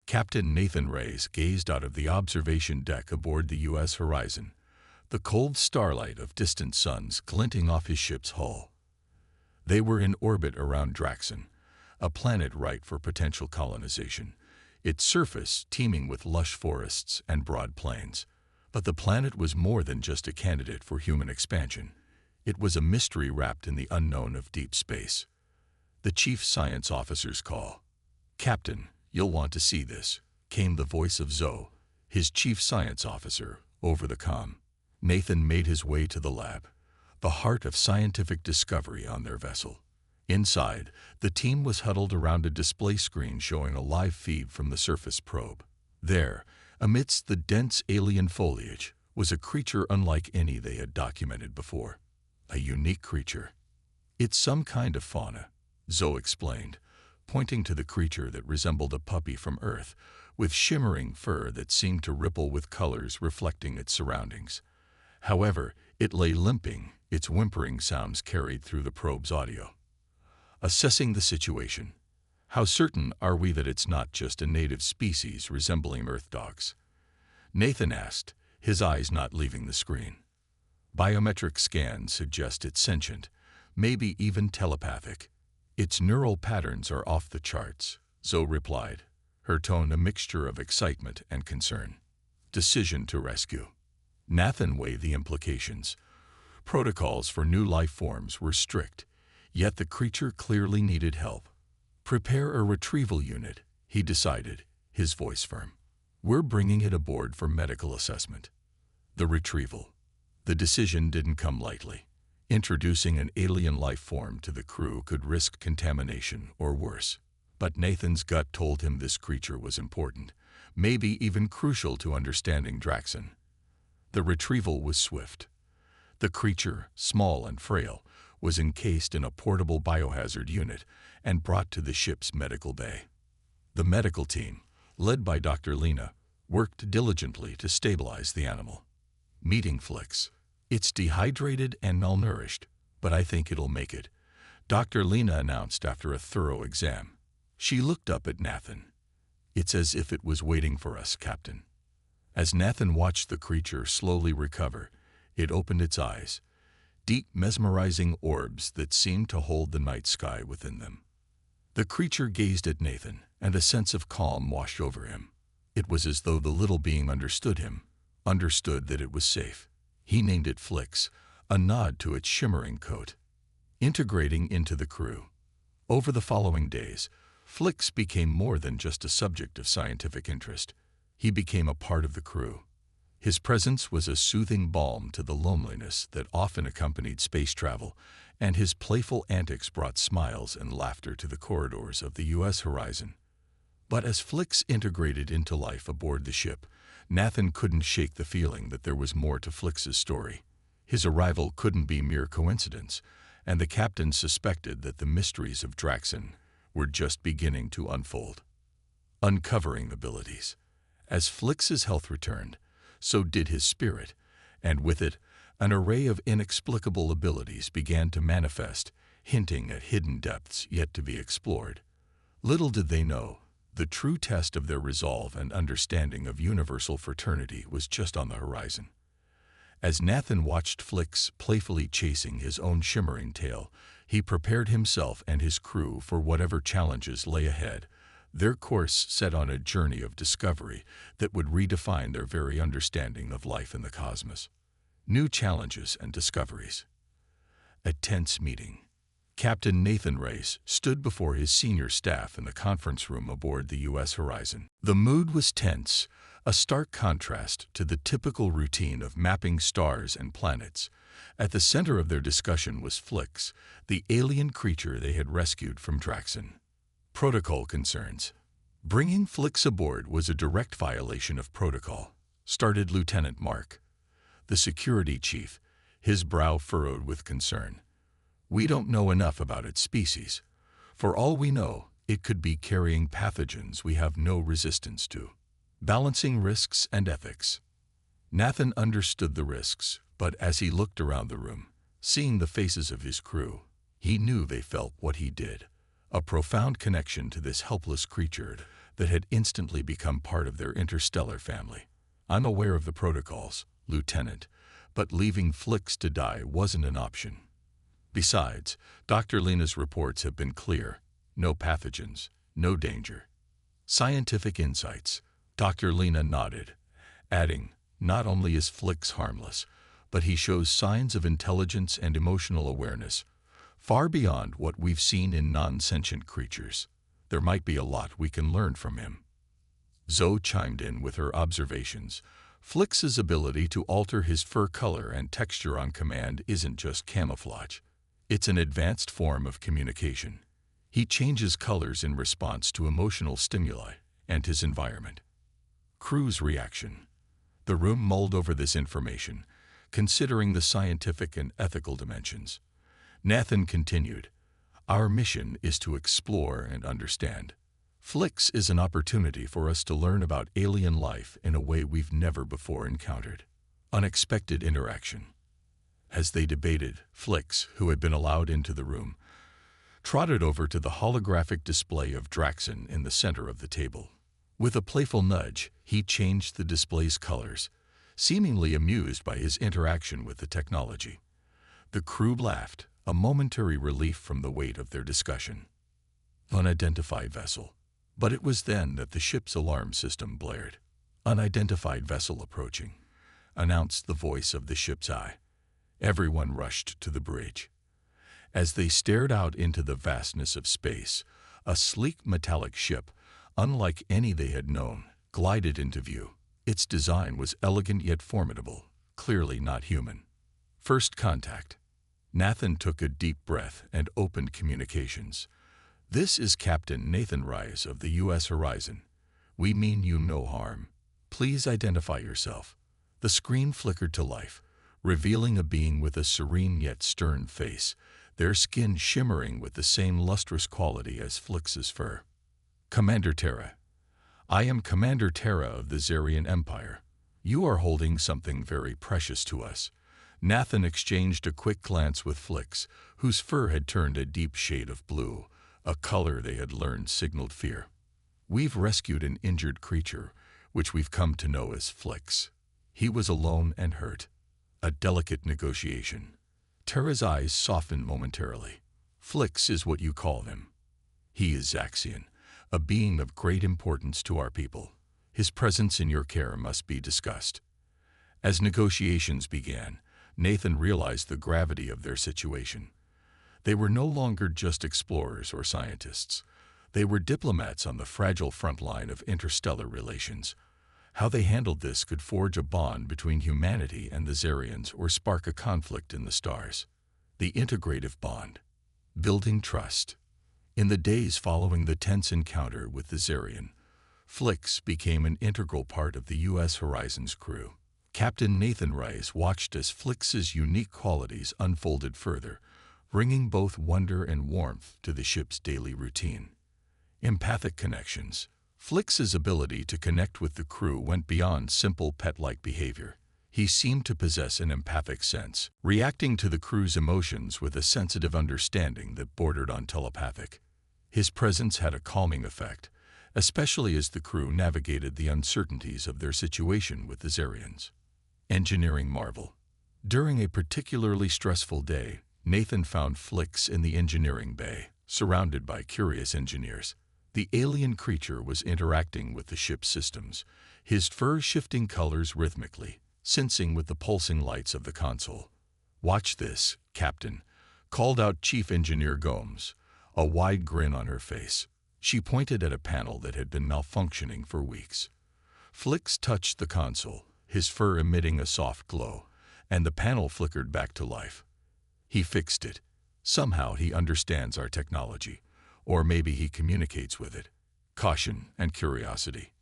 Captain Nathan Reyes gazed out of the observation deck aboard the U.S. Horizon, the cold starlight of distant suns glinting off his ship's hull. They were in orbit around Draxon, a planet ripe for potential colonization, its surface teeming with lush forests and broad plains. But the planet was more than just a candidate for human expansion. It was a mystery wrapped in the unknown of deep space. The chief science officer's call. "Captain, you'll want to see this," came the voice of Zoe, his chief science officer, over the comm. Nathan made his way to the lab, the heart of scientific discovery on their vessel. Inside, the team was huddled around a display screen showing a live feed from the surface probe. There, amidst the dense alien foliage, was a creature unlike any they had documented before. A unique creature. "It's some kind of fauna," Zoe explained, pointing to the creature that resembled a puppy from Earth, with shimmering fur that seemed to ripple with colors reflecting its surroundings. However, it lay limping, its whimpering sounds carried through the probe's audio. Assessing the situation. "How certain are we that it's not just a native species resembling Earth dogs?" Nathan asked, his eyes not leaving the screen. "Biometric scans suggest it's sentient, maybe even telepathic. Its neural patterns are off the charts," Zoe replied, her tone a mixture of excitement and concern. Decision to rescue. Nathan weighed the implications. Protocols for new life forms were strict, yet the creature clearly needed help. "Prepare a retrieval unit," he decided, his voice firm. "We're bringing it aboard for medical assessment." The retrieval. The decision didn't come lightly. Introducing an alien life form to the crew could risk contamination or worse. But Nathan's gut told him this creature was important, maybe even crucial to understanding Draxon. The retrieval was swift. The creature, small and frail, was encased in a portable biohazard unit and brought to the ship's medical bay. The medical team, led by Dr. Lena, worked diligently to stabilize the animal. Meeting Flix. "It's dehydrated and malnourished, but I think it'll make it," Dr. Lena announced after a thorough exam. She looked up at Nathan. "It's as if it was waiting for us, Captain." As Nathan watched the creature slowly recover, it opened its eyes, deep, mesmerizing orbs that seemed to hold the night sky within them. The creature gazed at Nathan, and a sense of calm washed over him. It was as though the little being understood him, understood that it was safe. He named it Flix, a nod to its shimmering coat. Integrating into the crew. Over the following days, Flix became more than just a subject of scientific interest. He became a part of the crew. His presence was a soothing balm to the loneliness that often accompanied space travel, and his playful antics brought smiles and laughter to the corridors of the U.S. Horizon. But as Flix integrated into life aboard the ship, Nathan couldn't shake the feeling that there was more to Flix's story. His arrival couldn't be mere coincidence, and the captain suspected that the mysteries of Draxon were just beginning to unfold. Uncovering abilities. As Flix's health returned, so did his spirit, and with it, an array of inexplicable abilities began to manifest, hinting at hidden depths yet to be explored. Little did they know, the true test of their resolve and understanding of universal fraternity was just on the horizon. As Nathan watched Flix playfully chasing his own shimmering tail, he prepared himself and his crew for whatever challenges lay ahead, their course set on a journey of discovery that would redefine their very understanding of life in the cosmos. New challenges and discoveries. A tense meeting. Captain Nathan Reyes stood before his senior staff in the conference room aboard the U.S. Horizon. The mood was tense, a stark contrast to the typical routine of mapping stars and planets. At the center of their discussion was Flix, the alien creature they had rescued from Draxon. Protocol concerns. Bringing Flix aboard was a direct violation of protocol, started Lieutenant Mark, the security chief, his brow furrowed with concern. "We don't know enough about its species. For all we know, it could be carrying pathogens we have no resistance to." Balancing risks and ethics. Nathan understood the risks, but as he looked around the room, seeing the faces of his crew, he knew they felt what he did, a profound connection to this helpless creature that had instantly become part of their interstellar family. "I'm aware of the protocols, Lieutenant, but leaving Flix to die wasn't an option. Besides, Dr. Lena's reports have been clear. No pathogens, no danger. Scientific insights." Dr. Lena nodded, adding, "Not only is Flix harmless, but he shows signs of intelligence and emotional awareness, far beyond what we've seen in non-sentient creatures. There might be a lot we can learn from him." Zoe chimed in with her observations. "Flix's ability to alter his fur color and texture on command isn't just camouflage. It's an advanced form of communication. He changes colors in response to emotional stimuli and his environment." Crew's reaction. The room mulled over this information, considering the scientific and ethical dimensions. Nathan continued, "Our mission is to explore and understand. Flix is an opportunity for us to learn about alien life in a way we've never before encountered." Unexpected interaction. As they debated, Flix, who had been allowed into the room, trotted over to the holographic display of Draxon in the center of the table. With a playful nudge, he changed the display's colors, seemingly amused by his interaction with the technology. The crew laughed, a momentary relief from the weight of their discussion. Unidentified vessel. But it was then that the ship's alarm system blared. "Unidentified vessel approaching," announced the voice of the ship's eye. Everyone rushed to the bridge. As they stared out into the vastness of space, a sleek metallic ship, unlike any they had known, glided into view. Its design was elegant yet formidable, clearly not human. First contact. Nathan took a deep breath and opened communications. "This is Captain Nathan Rice of the U.S. Horizon. We mean you no harm. Please identify yourself." The screen flickered to life, revealing a being with a serene yet stern face, their skin shimmering with the same lustrous quality as Flix's fur. "Commander Terra. I am Commander Terra of the Zarian Empire. You are holding something very precious to us." Nathan exchanged a quick glance with Flix, whose fur had turned a deep shade of blue, a color they had learned signaled fear. "We've rescued an injured creature, which we've come to know as Flix. He was alone and hurt. A delicate negotiation." Terra's eyes softened momentarily. "Flix is what you call him. He is Zaxian, a being of great importance to our people. His presence in your care must be discussed." As negotiations began, Nathan realized the gravity of their situation. They were no longer just explorers or scientists. They were diplomats on the fragile front line of interstellar relations. How they handled this could forge a bond between humanity and the Zarians or spark a conflict in the stars. The integrative bond. Building trust. In the days following the tense encounter with the Zarian, Flix became an integral part of the U.S. Horizon's crew. Captain Nathan Rice watched as Flix's unique qualities unfolded further, bringing both wonder and warmth to the ship's daily routine. Empathic connections. Flix's ability to connect with the crew went beyond simple pet-like behavior. He seemed to possess an empathic sense, reacting to the crew's emotions with a sensitive understanding that bordered on telepathic. His presence had a calming effect, especially as the crew navigated the uncertainties of their situation with the Zarians. Engineering marvel. During a particularly stressful day, Nathan found Flix in the engineering bay, surrounded by curious engineers. The alien creature was interacting with the ship's systems, his fur shifting colors rhythmically, syncing with the pulsing lights of the console. "Watch this, Captain," called out Chief Engineer Gomes, a wide grin on her face. She pointed at a panel that had been malfunctioning for weeks. Flix touched the console, his fur emitting a soft glow, and the panel flickered back to life. "He fixed it. Somehow he understands our technology, or maybe he communicates with it." Caution and curiosity.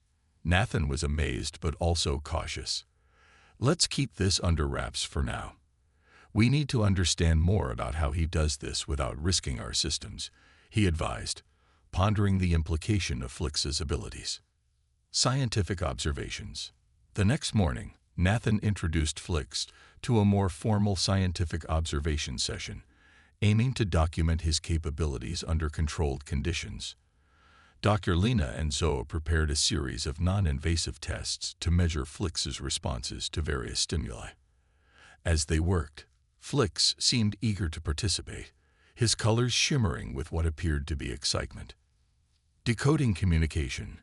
Nathan was amazed but also cautious. "Let's keep this under wraps for now. We need to understand more about how he does this without risking our systems," he advised, pondering the implication of Flix's abilities. Scientific observations. The next morning, Nathan introduced Flix to a more formal scientific observation session, aiming to document his capabilities under controlled conditions. Dr. Lena and Zoe prepared a series of non-invasive tests to measure Flix's responses to various stimuli. As they worked, Flix seemed eager to participate, his colors shimmering with what appeared to be excitement. Decoding communication.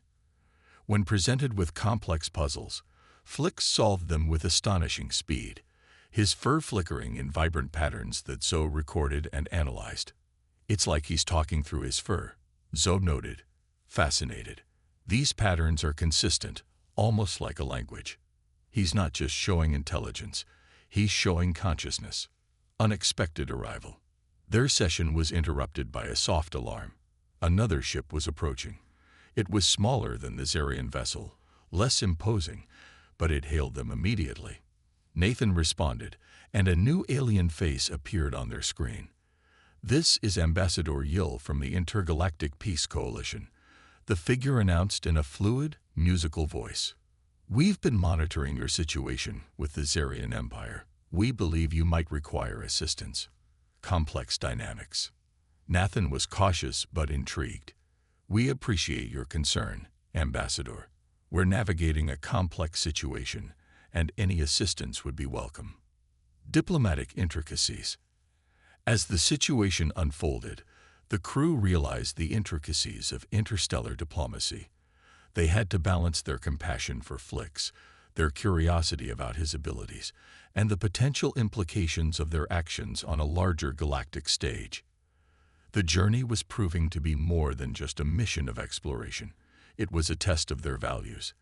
When presented with complex puzzles, Flix solved them with astonishing speed, his fur flickering in vibrant patterns that Zoe recorded and analyzed. "It's like he's talking through his fur," Zoe noted, fascinated. "These patterns are consistent, almost like a language. He's not just showing intelligence, he's showing consciousness." Unexpected arrival. Their session was interrupted by a soft alarm. Another ship was approaching. It was smaller than the Zarian vessel, less imposing, but it hailed them immediately. Nathan responded, and a new alien face appeared on their screen. "This is Ambassador Yill from the Intergalactic Peace Coalition," the figure announced in a fluid, musical voice. "We've been monitoring your situation with the Zarian Empire. We believe you might require assistance." Complex dynamics. Nathan was cautious but intrigued. "We appreciate your concern, Ambassador. We're navigating a complex situation, and any assistance would be welcome." Diplomatic intricacies. As the situation unfolded, the crew realized the intricacies of interstellar diplomacy. They had to balance their compassion for Flix, their curiosity about his abilities, and the potential implications of their actions on a larger galactic stage. The journey was proving to be more than just a mission of exploration. It was a test of their values,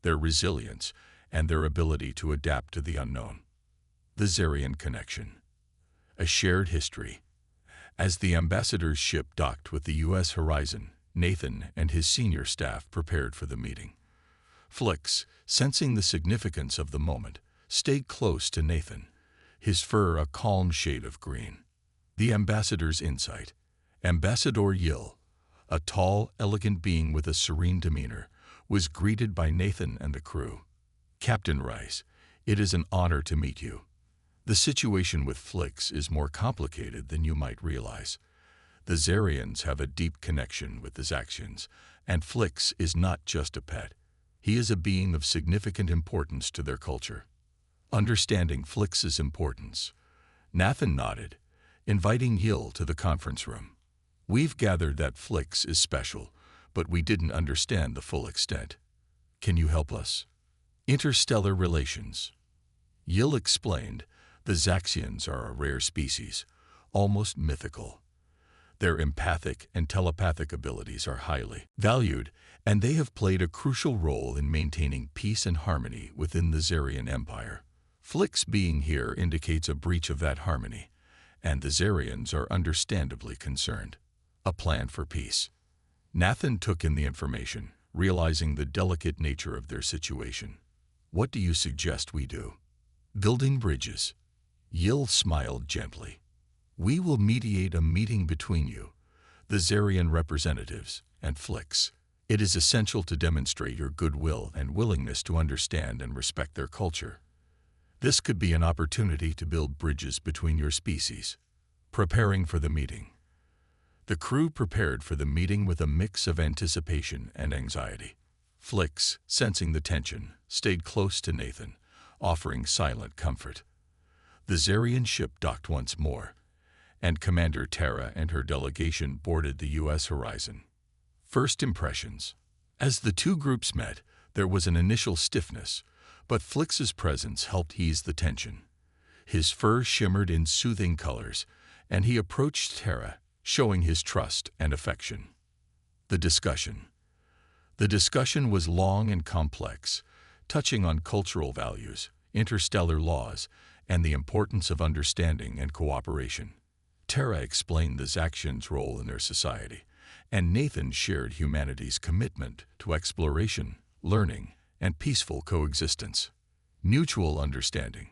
their resilience, and their ability to adapt to the unknown. The Zarian connection. A shared history. As the ambassador's ship docked with the U.S. Horizon, Nathan and his senior staff prepared for the meeting. Flix, sensing the significance of the moment, stayed close to Nathan, his fur a calm shade of green. The ambassador's insight. Ambassador Yill, a tall, elegant being with a serene demeanor, was greeted by Nathan and the crew. "Captain Rice, it is an honor to meet you. The situation with Flix is more complicated than you might realize. The Zarians have a deep connection with the Zaxians, and Flix is not just a pet. He is a being of significant importance to their culture." Understanding Flix's importance, Nathan nodded, inviting Yill to the conference room. "We've gathered that Flix is special, but we didn't understand the full extent. Can you help us?" Interstellar relations. Yill explained, "The Zaxians are a rare species, almost mythical. Their empathic and telepathic abilities are highly valued, and they have played a crucial role in maintaining peace and harmony within the Zarian Empire. Flix being here indicates a breach of that harmony, and the Zarians are understandably concerned. A plan for peace." Nathan took in the information, realizing the delicate nature of their situation. "What do you suggest we do?" Building bridges. Yill smiled gently. "We will mediate a meeting between you, the Zarian representatives, and Flix. It is essential to demonstrate your goodwill and willingness to understand and respect their culture. This could be an opportunity to build bridges between your species." Preparing for the meeting. The crew prepared for the meeting with a mix of anticipation and anxiety. Flix, sensing the tension, stayed close to Nathan, offering silent comfort. The Zarian ship docked once more, and Commander Tara and her delegation boarded the U.S. Horizon. First impressions. As the two groups met, there was an initial stiffness, but Flix's presence helped ease the tension. His fur shimmered in soothing colors, and he approached Tara, showing his trust and affection. The discussion. The discussion was long and complex, touching on cultural values, interstellar laws, and the importance of understanding and cooperation. Tara explained the Zaxians' role in their society, and Nathan shared humanity's commitment to exploration, learning, and peaceful coexistence. Mutual understanding.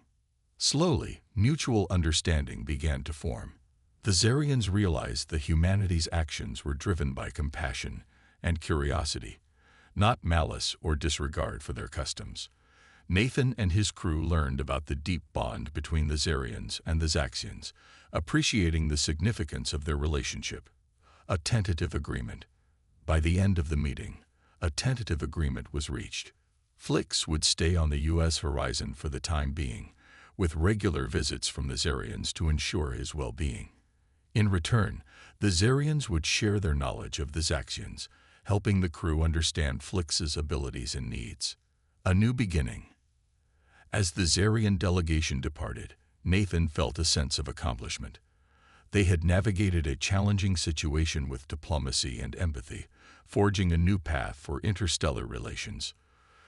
Slowly, mutual understanding began to form. The Zarians realized that humanity's actions were driven by compassion and curiosity, not malice or disregard for their customs. Nathan and his crew learned about the deep bond between the Zarians and the Zaxians, appreciating the significance of their relationship. A tentative agreement. By the end of the meeting, a tentative agreement was reached. Flix would stay on the U.S. horizon for the time being, with regular visits from the Zarians to ensure his well-being. In return, the Zarians would share their knowledge of the Zaxians, helping the crew understand Flix's abilities and needs. A new beginning. As the Zarian delegation departed, Nathan felt a sense of accomplishment. They had navigated a challenging situation with diplomacy and empathy, forging a new path for interstellar relations.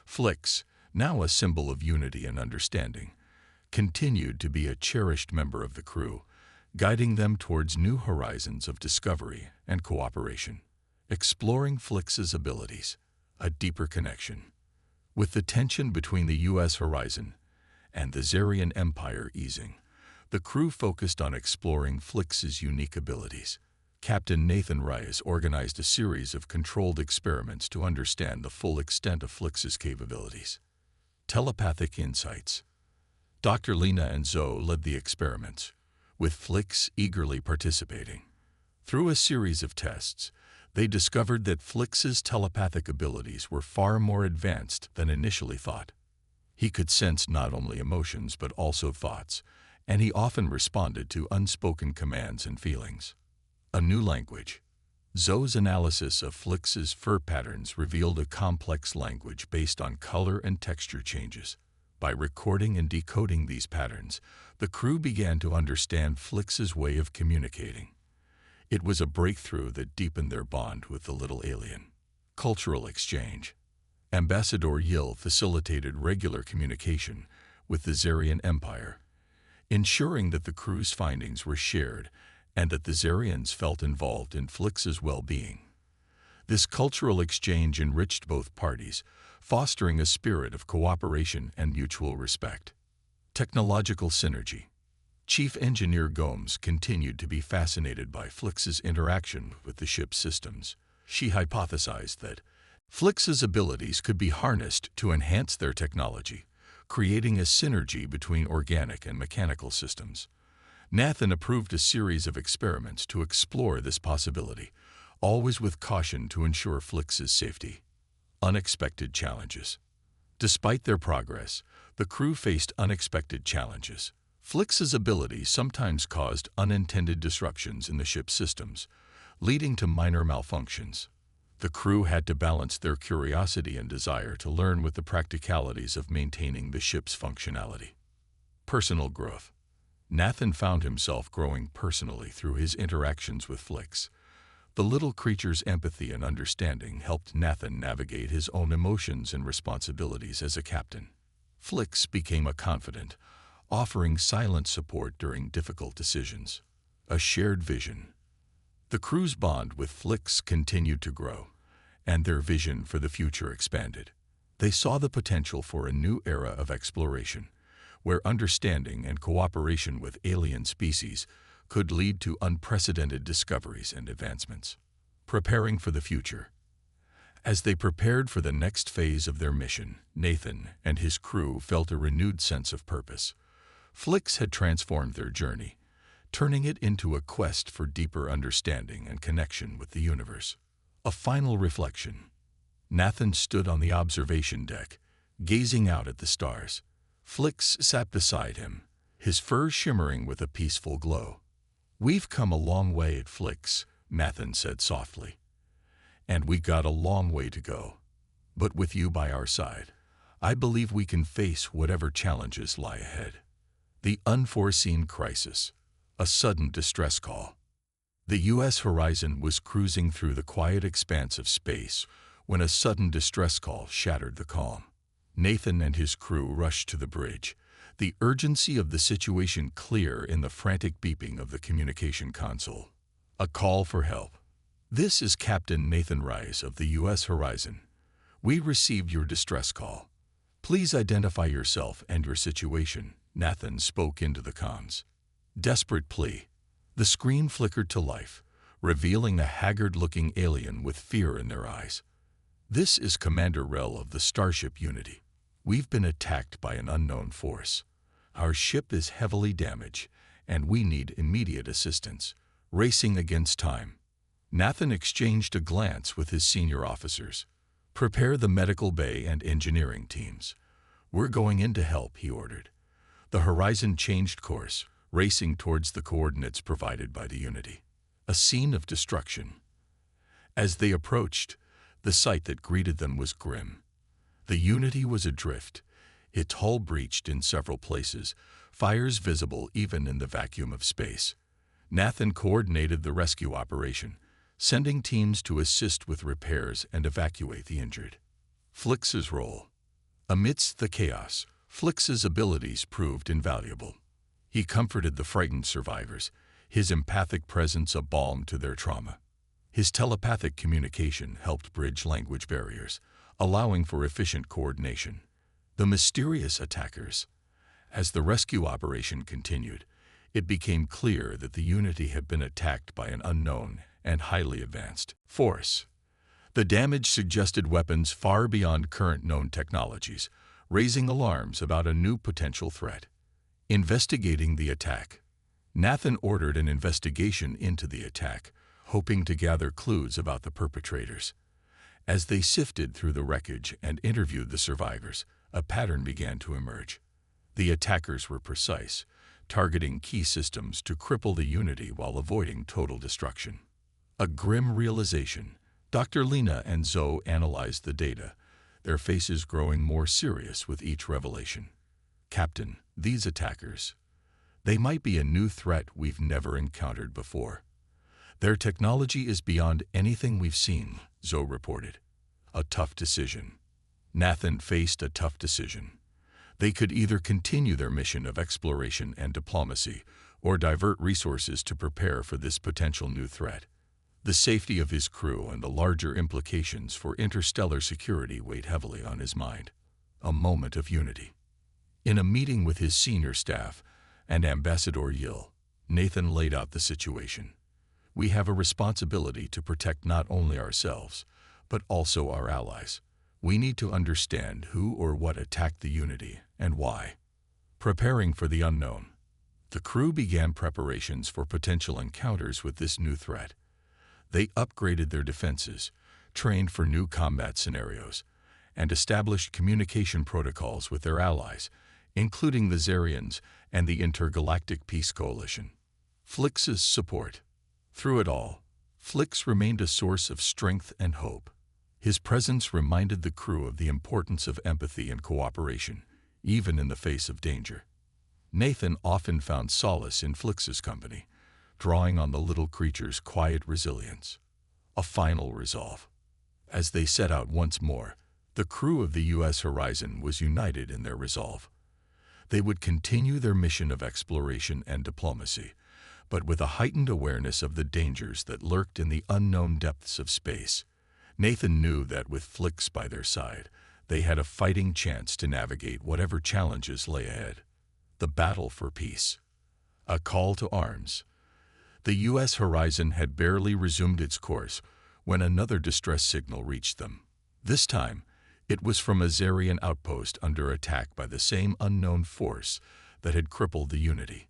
Flix, now a symbol of unity and understanding, continued to be a cherished member of the crew, guiding them towards new horizons of discovery and cooperation. Exploring Flix's abilities, a deeper connection. With the tension between the U.S. horizon and the Zarian Empire easing, the crew focused on exploring Flix's unique abilities. Captain Nathan Rice organized a series of controlled experiments to understand the full extent of Flix's capabilities. Telepathic insights. Dr. Lena and Zoe led the experiments, with Flix eagerly participating. Through a series of tests, they discovered that Flix's telepathic abilities were far more advanced than initially thought. He could sense not only emotions but also thoughts, and he often responded to unspoken commands and feelings. A new language. Zoe's analysis of Flix's fur patterns revealed a complex language based on color and texture changes. By recording and decoding these patterns, the crew began to understand Flix's way of communicating. It was a breakthrough that deepened their bond with the little alien. Cultural exchange. Ambassador Yill facilitated regular communication with the Zarian Empire, ensuring that the crew's findings were shared and that the Zarians felt involved in Flix's well-being. This cultural exchange enriched both parties, fostering a spirit of cooperation and mutual respect. Technological synergy. Chief Engineer Gomes continued to be fascinated by Flix's interaction with the ship's systems. She hypothesized that Flix's abilities could be harnessed to enhance their technology, creating a synergy between organic and mechanical systems. Nathan approved a series of experiments to explore this possibility, always with caution to ensure Flix's safety. Unexpected challenges. Despite their progress, the crew faced unexpected challenges. Flix's abilities sometimes caused unintended disruptions in the ship's systems, leading to minor malfunctions. The crew had to balance their curiosity and desire to learn with the practicalities of maintaining the ship's functionality. Personal growth. Nathan found himself growing personally through his interactions with Flix. The little creature's empathy and understanding helped Nathan navigate his own emotions and responsibilities as a captain. Flix became a confidant, offering silent support during difficult decisions. A shared vision. The crew's bond with Flix continued to grow, and their vision for the future expanded. They saw the potential for a new era of exploration, where understanding and cooperation with alien species could lead to unprecedented discoveries and advancements. Preparing for the future. As they prepared for the next phase of their mission, Nathan and his crew felt a renewed sense of purpose. Flix had transformed their journey, turning it into a quest for deeper understanding and connection with the universe. A final reflection. Nathan stood on the observation deck, gazing out at the stars. Flix sat beside him, his fur shimmering with a peaceful glow. "We've come a long way at Flix," Nathan said softly. "And we got a long way to go. But with you by our side, I believe we can face whatever challenges lie ahead." The unforeseen crisis. A sudden distress call. The U.S. horizon was cruising through the quiet expanse of space when a sudden distress call shattered the calm. Nathan and his crew rushed to the bridge, the urgency of the situation clear in the frantic beeping of the communication console. A call for help. "This is Captain Nathan Rice of the U.S. Horizon. We received your distress call. Please identify yourself and your situation," Nathan spoke into the comms. Desperate plea. The screen flickered to life, revealing a haggard-looking alien with fear in their eyes. "This is Commander Rel of the Starship Unity. We've been attacked by an unknown force. Our ship is heavily damaged, and we need immediate assistance. Racing against time. Nathan exchanged a glance with his senior officers. "Prepare the medical bay and engineering teams. We're going in to help," he ordered. The Horizon changed course, racing towards the coordinates provided by the Unity. A scene of destruction. As they approached, the sight that greeted them was grim. The Unity was adrift, its hull breached in several places, fires visible even in the vacuum of space. Nathan coordinated the rescue operation, sending teams to assist with repairs and evacuate the injured. Flix's role. Amidst the chaos, Flix's abilities proved invaluable. He comforted the frightened survivors, his empathic presence a balm to their trauma. His telepathic communication helped bridge language barriers, allowing for efficient coordination. The mysterious attackers. As the rescue operation continued, it became clear that the Unity had been attacked by an unknown and highly advanced force. The damage suggested weapons far beyond current known technologies, raising alarms about a new potential threat. Investigating the attack. Nathan ordered an investigation into the attack, hoping to gather clues about the perpetrators. As they sifted through the wreckage and interviewed the survivors, a pattern began to emerge. The attackers were precise, targeting key systems to cripple the Unity while avoiding total destruction. A grim realization. Dr. Lena and Zoe analyzed the data, their faces growing more serious with each revelation. "Captain, these attackers, they might be a new threat we've never encountered before. Their technology is beyond anything we've seen," Zoe reported. A tough decision. Nathan faced a tough decision. They could either continue their mission of exploration and diplomacy or divert resources to prepare for this potential new threat. The safety of his crew and the larger implications for interstellar security weighed heavily on his mind. A moment of unity. In a meeting with his senior staff and Ambassador Yill, Nathan laid out the situation. "We have a responsibility to protect not only ourselves, but also our allies. We need to understand who or what attacked the Unity and why." Preparing for the unknown. The crew began preparations for potential encounters with this new threat. They upgraded their defenses, trained for new combat scenarios, and established communication protocols with their allies, including the Zarians and the Intergalactic Peace Coalition. Flix's support. Through it all, Flix remained a source of strength and hope. His presence reminded the crew of the importance of empathy and cooperation, even in the face of danger. Nathan often found solace in Flix's company, drawing on the little creature's quiet resilience. A final resolve. As they set out once more, the crew of the U.S. Horizon was united in their resolve. They would continue their mission of exploration and diplomacy, but with a heightened awareness of the dangers that lurked in the unknown depths of space. Nathan knew that with Flix by their side, they had a fighting chance to navigate whatever challenges lay ahead. The battle for peace. A call to arms. The U.S. Horizon had barely resumed its course when another distress signal reached them. This time, it was from a Zarian outpost under attack by the same unknown force that had crippled the Unity.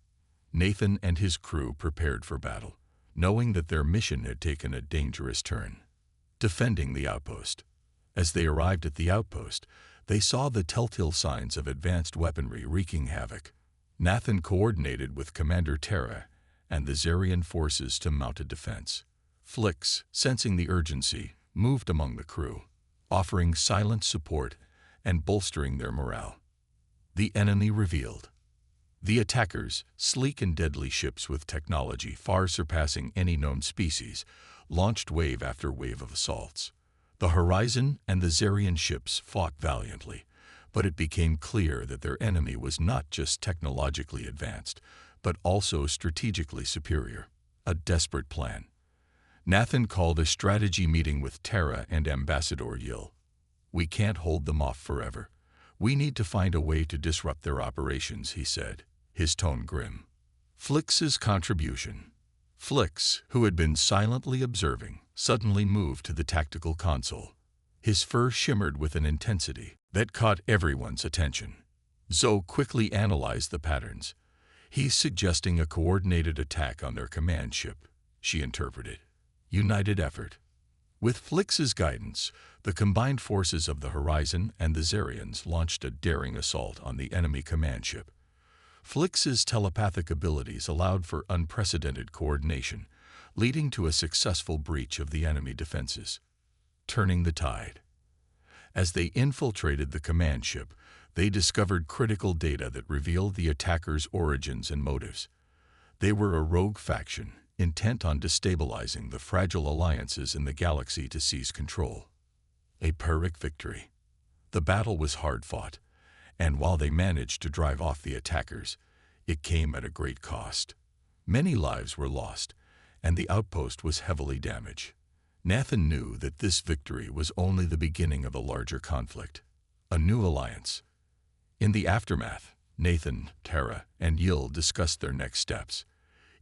Nathan and his crew prepared for battle, knowing that their mission had taken a dangerous turn. Defending the outpost. As they arrived at the outpost, they saw the telltale signs of advanced weaponry wreaking havoc. Nathan coordinated with Commander Terra and the Zarian forces to mount a defense. Flix, sensing the urgency, moved among the crew, offering silent support and bolstering their morale. The enemy revealed. The attackers, sleek and deadly ships with technology far surpassing any known species, launched wave after wave of assaults. The Horizon and the Zarian ships fought valiantly, but it became clear that their enemy was not just technologically advanced, but also strategically superior. A desperate plan. Nathan called a strategy meeting with Terra and Ambassador Yill. "We can't hold them off forever. We need to find a way to disrupt their operations," he said, his tone grim. Flix's contribution. Flix, who had been silently observing, suddenly moved to the tactical console. His fur shimmered with an intensity that caught everyone's attention. Zoe quickly analyzed the patterns. "He's suggesting a coordinated attack on their command ship," she interpreted. United effort. With Flix's guidance, the combined forces of the Horizon and the Zarians launched a daring assault on the enemy command ship. Flix's telepathic abilities allowed for unprecedented coordination, leading to a successful breach of the enemy defenses. Turning the tide. As they infiltrated the command ship, they discovered critical data that revealed the attackers' origins and motives. They were a rogue faction, intent on destabilizing the fragile alliances in the galaxy to seize control. A Pyrrhic victory. The battle was hard-fought, and while they managed to drive off the attackers, it came at a great cost. Many lives were lost, and the outpost was heavily damaged. Nathan knew that this victory was only the beginning of a larger conflict, a new alliance. In the aftermath, Nathan, Tara, and Yil discussed their next steps.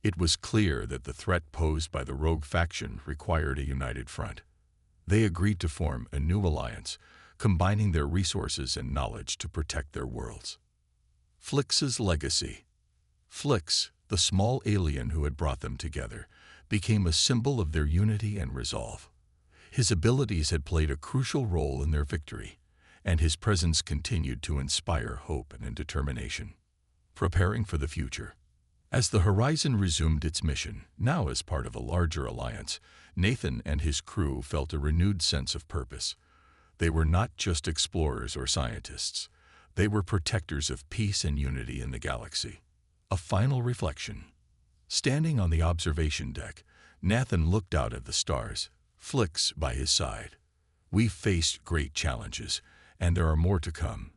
It was clear that the threat posed by the rogue faction required a united front. They agreed to form a new alliance, combining their resources and knowledge to protect their worlds. Flix's legacy. Flix, the small alien who had brought them together, became a symbol of their unity and resolve. His abilities had played a crucial role in their victory, and his presence continued to inspire hope and determination. Preparing for the future. As the Horizon resumed its mission, now as part of a larger alliance, Nathan and his crew felt a renewed sense of purpose. They were not just explorers or scientists. They were protectors of peace and unity in the galaxy. A final reflection. Standing on the observation deck, Nathan looked out at the stars, Flix by his side. "We've faced great challenges, and there are more to come.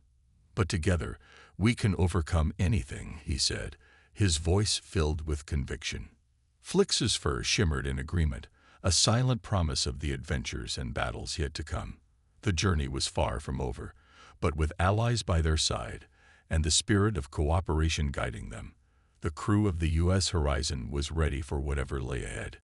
But together, we can overcome anything," he said, his voice filled with conviction. Flix's fur shimmered in agreement, a silent promise of the adventures and battles yet to come. The journey was far from over, but with allies by their side and the spirit of cooperation guiding them, the crew of the U.S. Horizon was ready for whatever lay ahead.